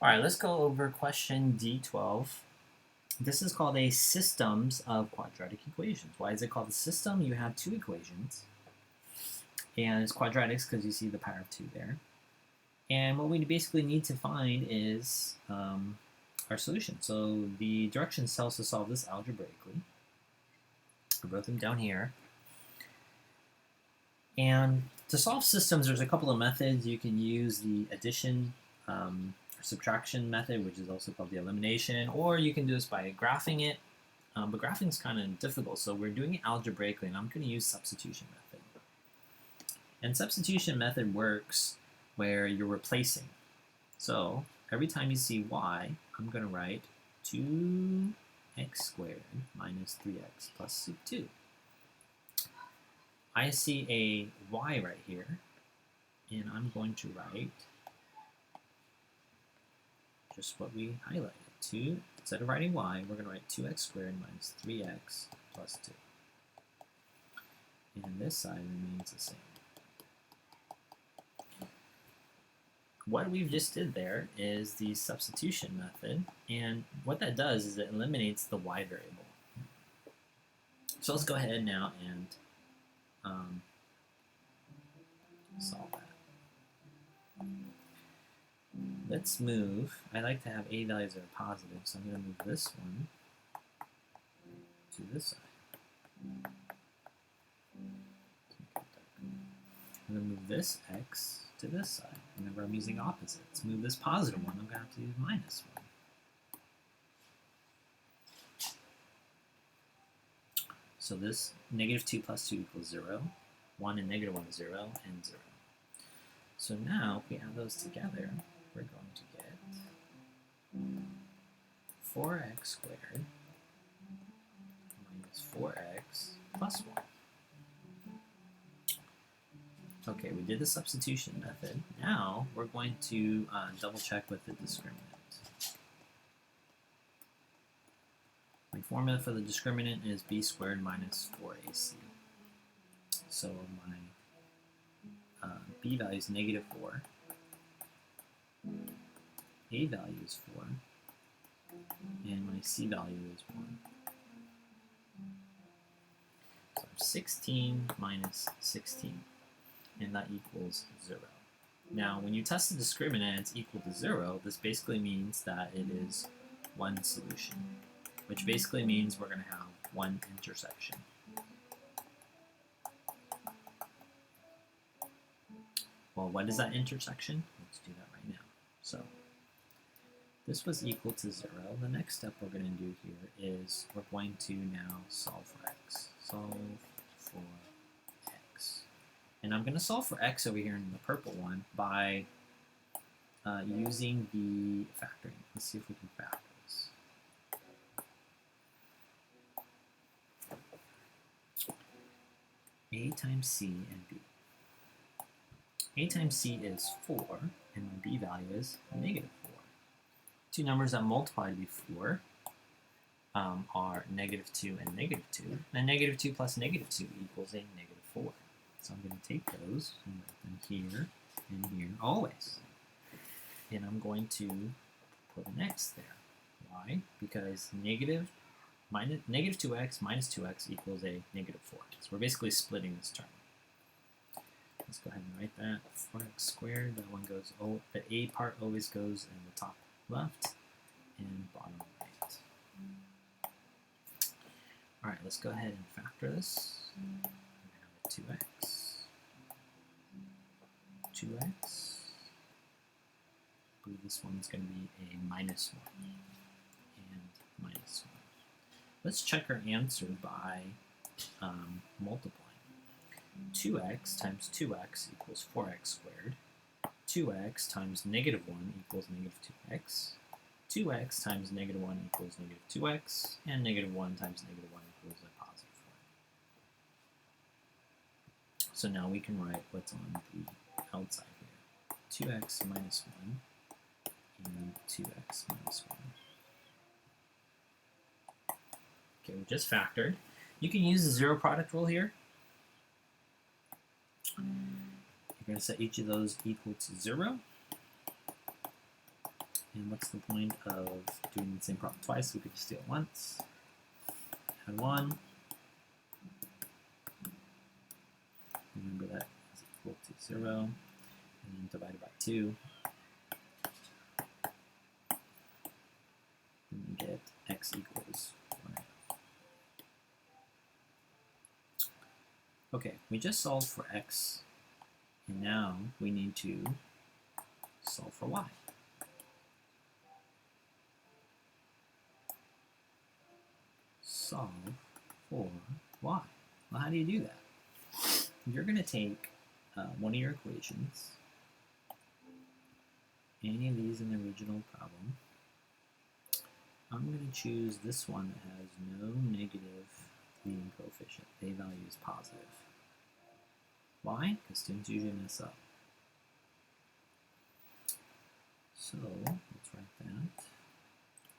All right, let's go over question D12. This is called a systems of quadratic equations. Why is it called a system? You have two equations, and it's quadratics because you see the power of 2 there. And what we basically need to find is our solution. So the directions tell us to solve this algebraically. I wrote them down here. And to solve systems, there's a couple of methods. You can use the addition subtraction method, which is also called the elimination, or you can do this by graphing it. But graphing is kind of difficult, so we're doing it algebraically, and I'm going to use substitution method. And substitution method works where you're replacing. So every time you see y, I'm going to write 2x squared minus 3x plus 2. I see a y right here, and I'm going to write just what we highlighted. 2, instead of writing y, we're going to write 2x squared minus 3x plus 2. And this side remains the same. What we've just did there is the substitution method, and what that does is it eliminates the y variable. So let's go ahead now and solve that. Let's move. I like to have a values that are positive, so I'm going to move this one to this side. I'm going to move this x to this side. Remember, I'm using opposites. Move this positive one, I'm going to have to use minus 1. So this negative 2 plus 2 equals 0. 1 and negative 1 is 0, and 0. So now, if we add those together, we're going to get 4x squared minus 4x plus 1. Okay, we did the substitution method. Now we're going to double check with the discriminant. My formula for the discriminant is b squared minus 4ac. So my b value is negative 4. A value is 4. And my c value is 1. So 16 minus 16. And that equals 0. Now, when you test the discriminant and it's equal to 0, this basically means that it is one solution, which basically means we're going to have one intersection. Well, what is that intersection? Let's do that right now. So this was equal to 0. The next step we're going to do here is we're going to now solve for x. Solve for x. And I'm going to solve for x over here in the purple one by using the factoring. Let's see if we can factor this. A times c and b. A times c is 4, and my b value is negative 4. Two numbers that multiply to be 4 are negative 2 and negative 2. And negative 2 plus negative 2 equals a negative 4. So I'm going to take those and write them here and here always. And I'm going to put an x there. Why? Because negative 2x minus 2x equals a negative 4. So we're basically splitting this term. Let's go ahead and write that. 4x squared, that one goes, the a part always goes in the top left and bottom right. All right, let's go ahead and factor this. We're going to have a 2x. I believe this one's going to be a minus 1 and minus 1. Let's check our answer by multiplying. 2x times 2x equals 4x squared. 2x times negative 1 equals negative 2x. 2x times negative 1 equals negative 2x. And negative 1 times negative 1 equals a positive 4. So now we can write what's on the outside here. 2x minus 1 and 2x minus 1. Okay, we just factored. You can use the zero product rule here. You're going to set each of those equal to 0. And what's the point of doing the same problem twice? We could just do it once. Add 1. Remember that is equal to 0. And then divided by 2. And we get x equals 1. Okay, we just solved for x. And now we need to solve for y. Solve for y. Well, how do you do that? You're going to take one of your equations, any of these in the original problem. I'm going to choose this one that has no negative leading coefficient. A value is positive. Why? Because students usually mess up. So let's write that.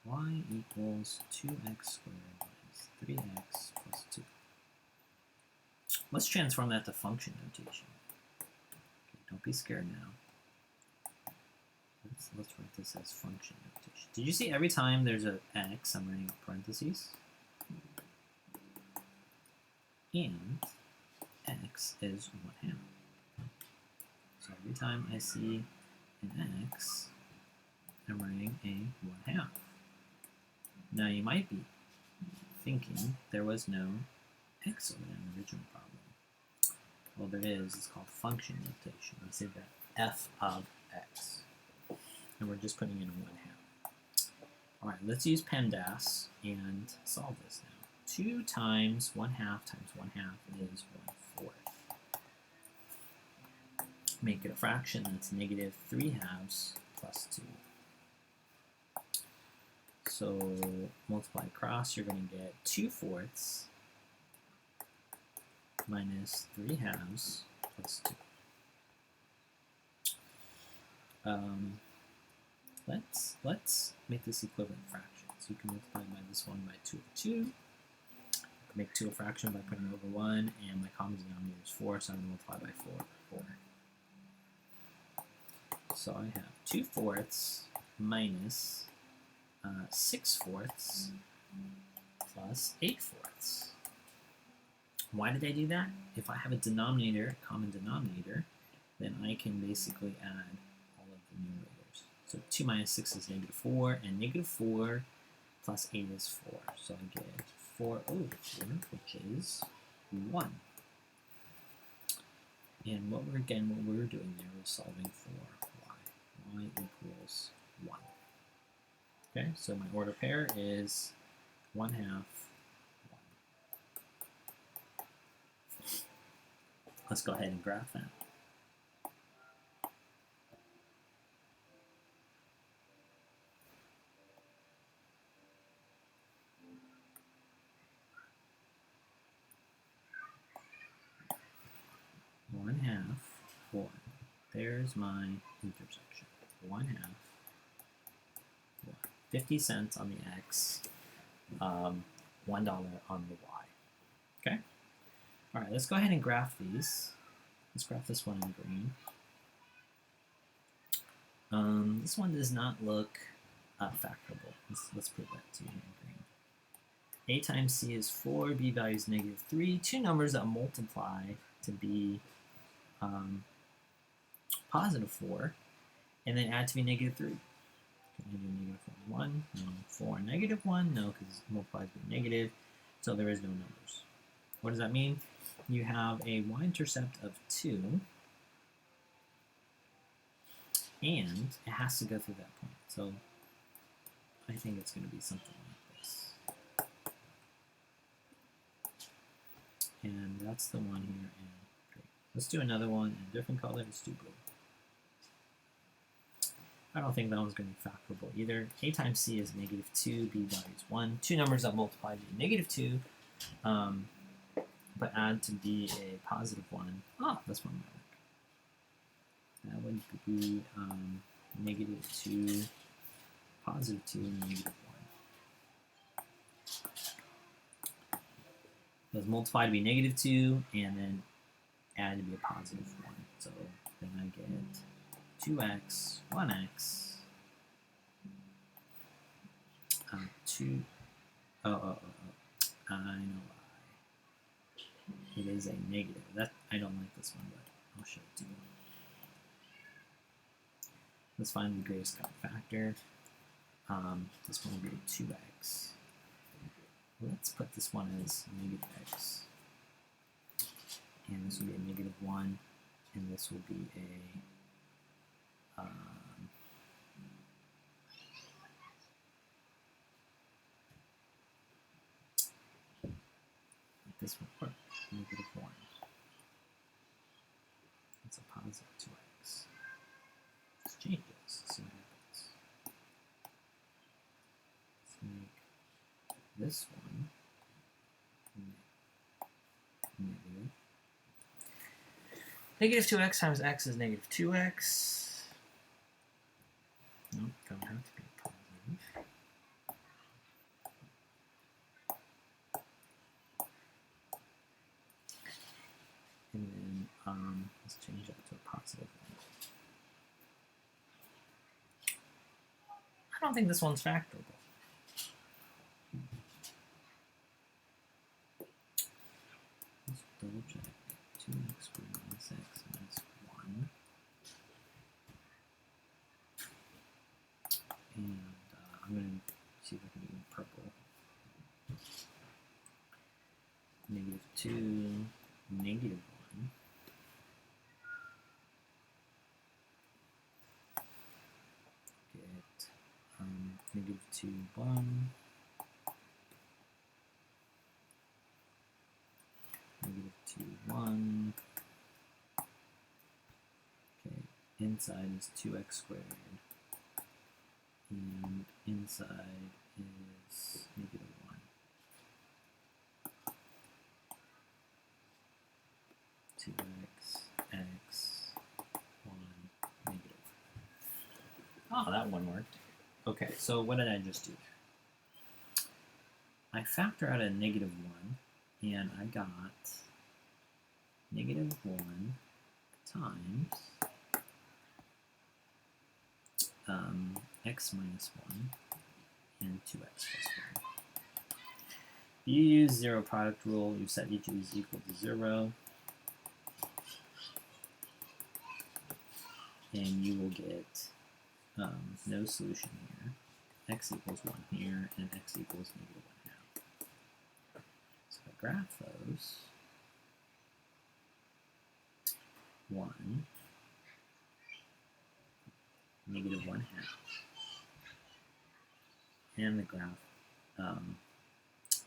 Y equals 2x squared minus 3x plus 2. Let's transform that to function notation. Okay, don't be scared now. Let's write this as function notation. Did you see every time there's an x, I'm writing parentheses? And x is 1/2. So every time I see an x, I'm writing a 1/2. Now you might be thinking there was no x over there in the original problem. Well, there is. It's called function notation. We say that f of x. And we're just putting in a 1/2. All right, let's use PEMDAS and solve this now. 2 times 1/2 times 1/2 is 1/4. Make it a fraction, that's negative 3/2 plus 2. So multiply across, you're going to get 2/4 minus 3/2 plus 2. Let's make this equivalent fraction. So you can multiply by this one by 2 over 2. You can make 2 a fraction by putting over 1, and my common denominator is 4, so I'm going to multiply by 4 over 4. So I have 2/4 minus 6/4 plus 8/4. Why did I do that? If I have a denominator, common denominator, then I can basically add all of the numerators. So 2 minus 6 is -4, and -4 plus 8 is 4. So I get 4 over 4, which is 1. And what we're doing there is solving for y. Y equals 1. Okay, so my order pair is 1/2. Let's go ahead and graph that. One half, 1. There's my intersection. 1/2, 1. 50 cents on the x, $1 on the y. Okay? All right, let's go ahead and graph these. Let's graph this one in green. This one does not look factorable. Let's put that to you in green. A times c is 4, b value is -3. Two numbers that multiply to be +4, and then add to be -3. Can I do -1? No. 4 -1? No, because it multiplies by negative, so there is no numbers. What does that mean? You have a y-intercept of 2, and it has to go through that point. So I think it's going to be something like this. And that's the one here in green. Let's do another one in a different color. Let's do blue. I don't think that one's going to be factorable either. A times c is -2, b value is 1. Two numbers that multiply to be -2. But add to be a +1. Ah, this one might work. That would be -2, +2, -1. Let's multiply to be -2, and then add to be a +1. So then I get 2x, 1x, I know why. It is a negative. I don't like this one, but I'll show it to you. Let's find the greatest common factor. This one will be 2x. Let's put this one as negative x. And this will be a negative 1. And this will be a this will work. Negative 1. It's a positive 2x. Let's change this. See what happens. Let's make this one negative. Negative 2x times x is negative 2x. Nope, don't have to be positive. And then let's change that to a positive one. I don't think this one's factorable. Let's double check. 2x squared minus x minus 1. And I'm going to see if I can do it in purple. Negative 2, negative 1. Get negative 2, 1. Negative 2, 1. Okay, inside is 2x squared. And inside is negative 1. 2x, x, 1, negative. Oh, that one worked. Okay, so what did I just do? I factor out a negative 1, and I got negative 1 times x minus 1 and 2x plus 1. You use zero product rule, you set each of these equal to 0, and you will get no solution here. X equals 1 here, and x equals negative 1/2. So if I graph those, 1, negative 1/2, and the graph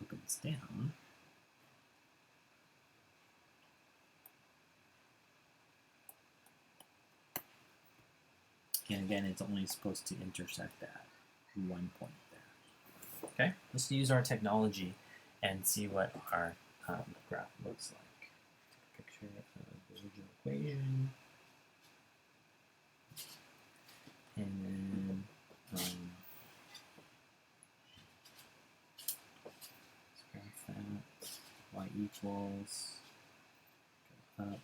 opens down, and again, it's only supposed to intersect at one point there. Okay, let's use our technology and see what our graph looks like. Take a picture of the original equation, and then let's graph that. Y equals, go up.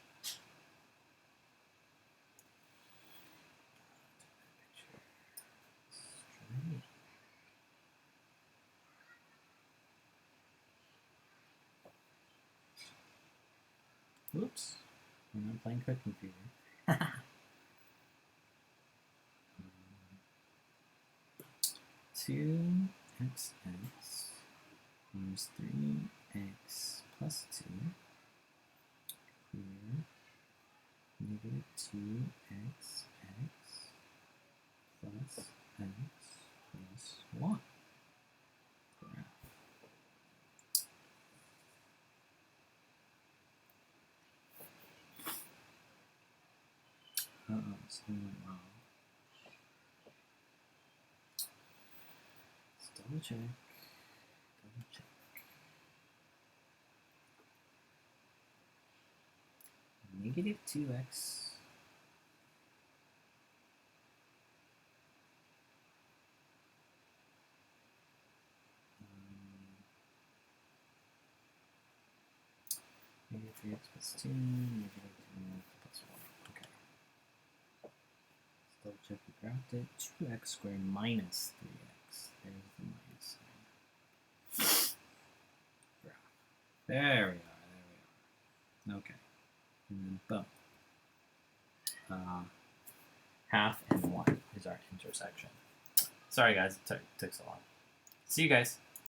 Whoops, I'm not playing Quick Computer. 2x minus 3x plus 2 here, negative 2x plus x plus 1. Graph. Something went wrong. Let's double check. Negative 2x negative 3x plus 2, negative 2x plus 1. Okay. Let's double check we graphed it. 2x squared minus 3x. There's the minus There we are. There we are. Okay. And then boom. Half and 1 is our intersection. Sorry guys, it took so long. See you guys.